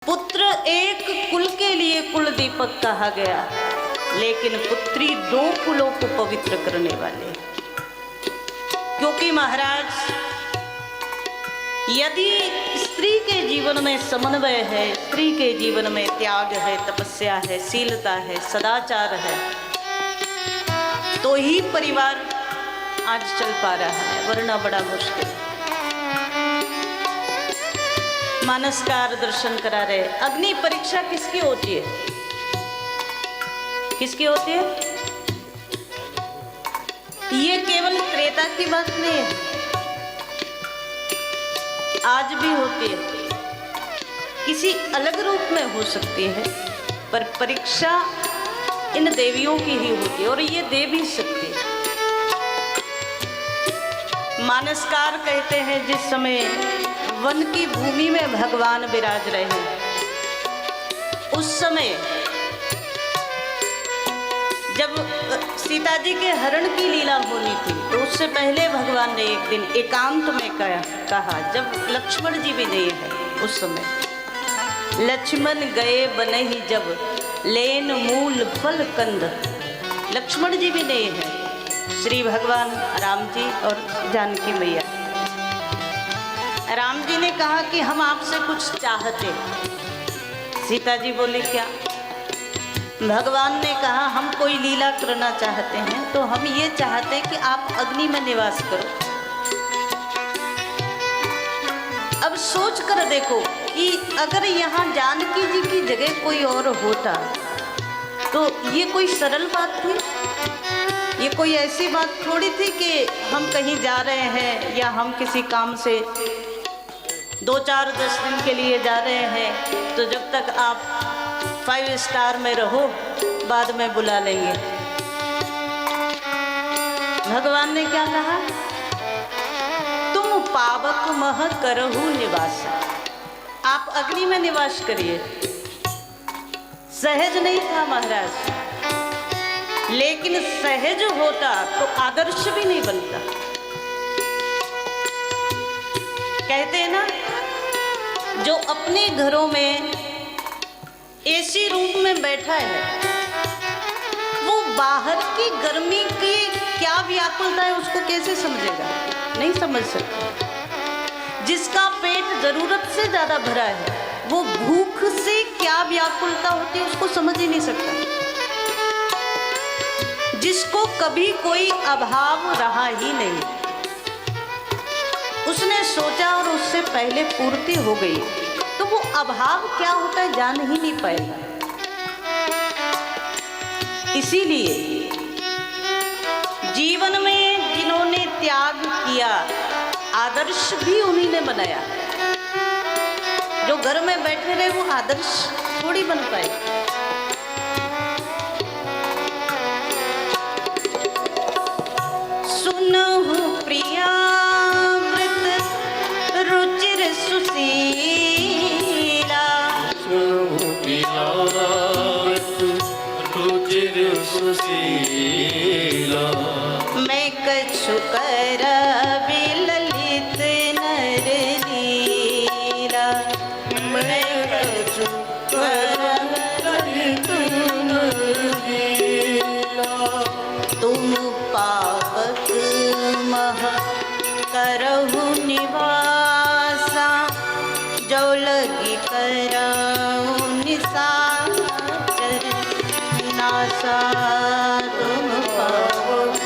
पुत्र एक कुल के लिए कुल दीपक कहा गया, लेकिन पुत्री दो कुलों को पवित्र करने वाले। क्योंकि महाराज, यदि स्त्री के जीवन में समन्वय है, स्त्री के जीवन में त्याग है, तपस्या है, शीलता है, सदाचार है, तो ही परिवार आज चल पा रहा है, वरना बड़ा मुश्किल है। मानसकार दर्शन करा रहे। अग्नि परीक्षा किसकी होती है? किसकी होती है? ये केवल त्रेता की बात नहीं है, आज भी होती है, किसी अलग रूप में हो सकती है, पर परीक्षा इन देवियों की ही होती है और ये देवी शक्ति है। मानसकार कहते हैं जिस समय वन की भूमि में भगवान विराज रहे, उस समय जब सीता जी के हरण की लीला होनी थी, तो उससे पहले भगवान ने एक दिन एकांत में कहा, जब लक्ष्मण जी भी नहीं है उस समय, लक्ष्मण गए बनहि जब लेन मूल फल कंद। लक्ष्मण जी भी नहीं है, श्री भगवान राम जी और जानकी मैया। राम जी ने कहा कि हम आपसे कुछ चाहते। सीता जी बोली क्या? भगवान ने कहा हम कोई लीला करना चाहते हैं, तो हम ये चाहते हैं कि आप अग्नि में निवास करो। अब सोच कर देखो कि अगर यहाँ जानकी जी की जगह कोई और होता तो ये कोई सरल बात थी? ये कोई ऐसी बात थोड़ी थी कि हम कहीं जा रहे हैं या हम किसी काम से 2-4-10 दिन के लिए जा रहे हैं, तो जब तक आप 5 स्टार में रहो, बाद में बुला लेंगे। भगवान ने क्या कहा? तुम पावक मह करहु निवास। आप अग्नि में निवास करिए। सहज नहीं था महाराज, लेकिन सहज होता तो आदर्श भी नहीं बनता। कहते हैं ना, जो अपने घरों में एसी रूम में बैठा है, वो बाहर की गर्मी की क्या व्याकुलता है उसको कैसे समझेगा? नहीं समझ सकता। जिसका पेट जरूरत से ज्यादा भरा है, वो भूख से क्या व्याकुलता होती है उसको समझ ही नहीं सकता। जिसको कभी कोई अभाव रहा ही नहीं, उसने सोचा और उससे पहले पूर्ति हो गई, तो वो अभाव क्या होता है जान ही नहीं पाएगा। इसीलिए जीवन में जिन्होंने त्याग किया, आदर्श भी उन्हीं ने बनाया। जो घर में बैठे रहे वो आदर्श थोड़ी बन पाए। सुनहु प्रिया रुचिर सुशीला, रुचिर सुशीला, मैं कछु कर ललित नर लीला, मैं कछु कर ललित नर लीला। तुम पावक मह करहु निवासा, जो लगी करहु निशाचर नासा। तुम पावक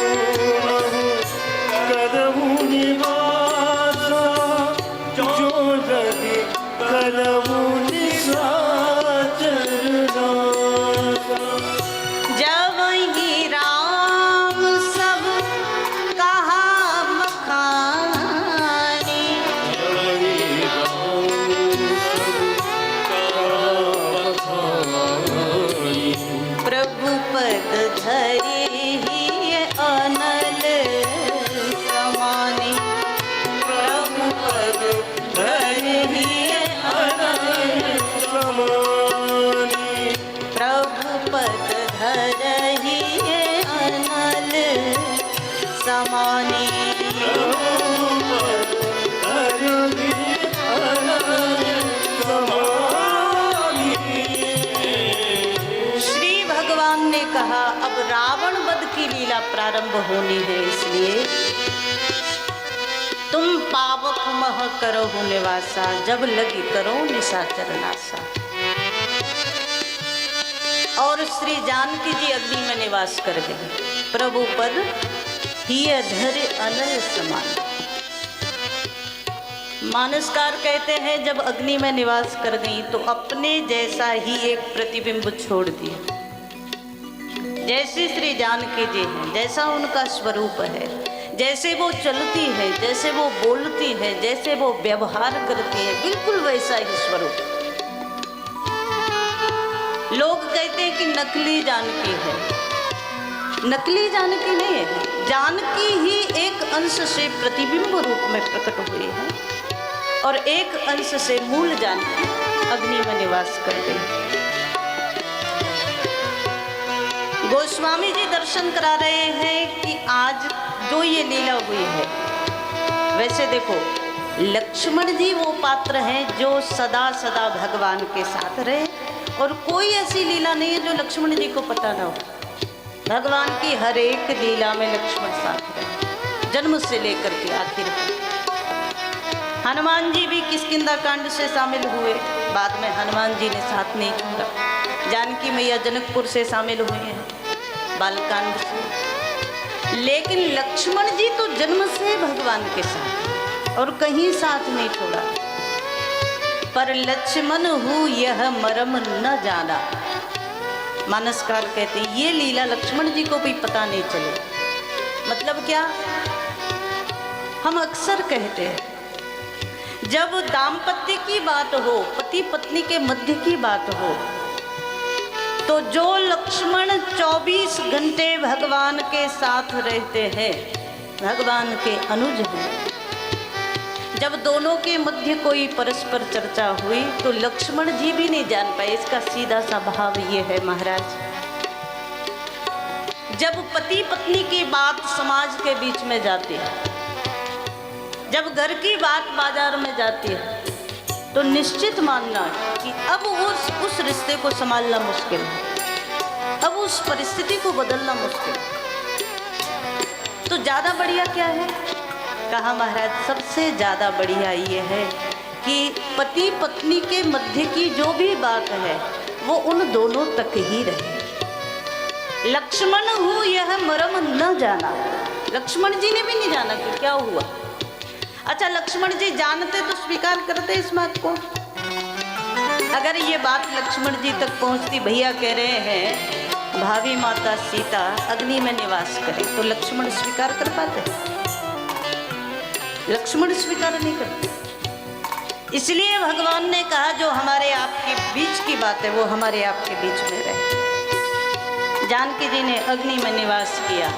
करहु निवासा, जो लगी करहु निशाचर नासा। जब ही राम सब कहा बखानी, जब ही राम सब कहा बखानी, ने कहा अब रावण वध की लीला प्रारंभ होनी है, इसलिए तुम पावक मह करो निवासा, जब लगी करो निशाचर नासा। और श्री जानकी जी अग्नि में निवास कर गई। प्रभु पद ही धर अनल समान। मानसकार कहते हैं जब अग्नि में निवास कर गई तो अपने जैसा ही एक प्रतिबिंब छोड़ दिया। जैसे श्री जानकी जी हैं, जैसा उनका स्वरूप है, जैसे वो चलती है, जैसे वो बोलती है, जैसे वो व्यवहार करती है, बिल्कुल वैसा ही स्वरूप। लोग कहते हैं कि नकली जानकी है। नकली जानकी नहीं है, जानकी ही एक अंश से प्रतिबिंब रूप में प्रकट हुई है और एक अंश से मूल जानकी अग्नि में निवास कर गई। गोस्वामी जी दर्शन करा रहे हैं कि आज जो ये लीला हुई है, वैसे देखो लक्ष्मण जी वो पात्र हैं जो सदा सदा भगवान के साथ रहे, और कोई ऐसी लीला नहीं है जो लक्ष्मण जी को पता ना हो। भगवान की हर एक लीला में लक्ष्मण साथ रहे, जन्म से लेकर के आखिर तक। हनुमान जी भी किष्किंधा कांड से शामिल हुए, बाद में हनुमान जी ने साथ नहीं छोड़ा। जानकी मैया जनकपुर से शामिल हुए हैं, बालकांड से। लेकिन लक्ष्मण जी तो जन्म से भगवान के साथ और कहीं साथ नहीं छोड़ा। पर लक्ष्मण हूँ यह मरम न जाना। मानसकार कहते हैं ये लीला लक्ष्मण जी को भी पता नहीं चले। मतलब क्या? हम अक्सर कहते हैं जब दाम्पत्य की बात हो, पति पत्नी के मध्य की बात हो, तो जो लक्ष्मण 24 घंटे भगवान के साथ रहते हैं, भगवान के अनुज हैं, जब दोनों के मध्य कोई परस्पर चर्चा हुई तो लक्ष्मण जी भी नहीं जान पाए। इसका सीधा सा भाव ये है महाराज, जब पति पत्नी की बात समाज के बीच में जाती है, जब घर की बात बाजार में जाती है, तो निश्चित मानना कि अब उस रिश्ते को संभालना मुश्किल है, अब उस परिस्थिति को बदलना मुश्किल है। तो ज़्यादा बढ़िया क्या है? कहा महाराज सबसे ज़्यादा बढ़िया ये है कि पति पत्नी के मध्य की जो भी बात है वो उन दोनों तक ही रहे। लक्ष्मण हूँ यह मरम न जाना। लक्ष्मण जी ने भी नहीं जाना कि क्या हुआ। अच्छा, लक्ष्मण जी जानते तो स्वीकार करते इस बात को। अगर ये बात लक्ष्मण जी तक पहुंचती, भैया कह रहे हैं भावी माता सीता अग्नि में निवास करे, तो लक्ष्मण स्वीकार कर पाते? लक्ष्मण स्वीकार नहीं करते। इसलिए भगवान ने कहा जो हमारे आपके बीच की बात है वो हमारे आपके बीच में रहे। जानकी जी ने अग्नि में निवास किया।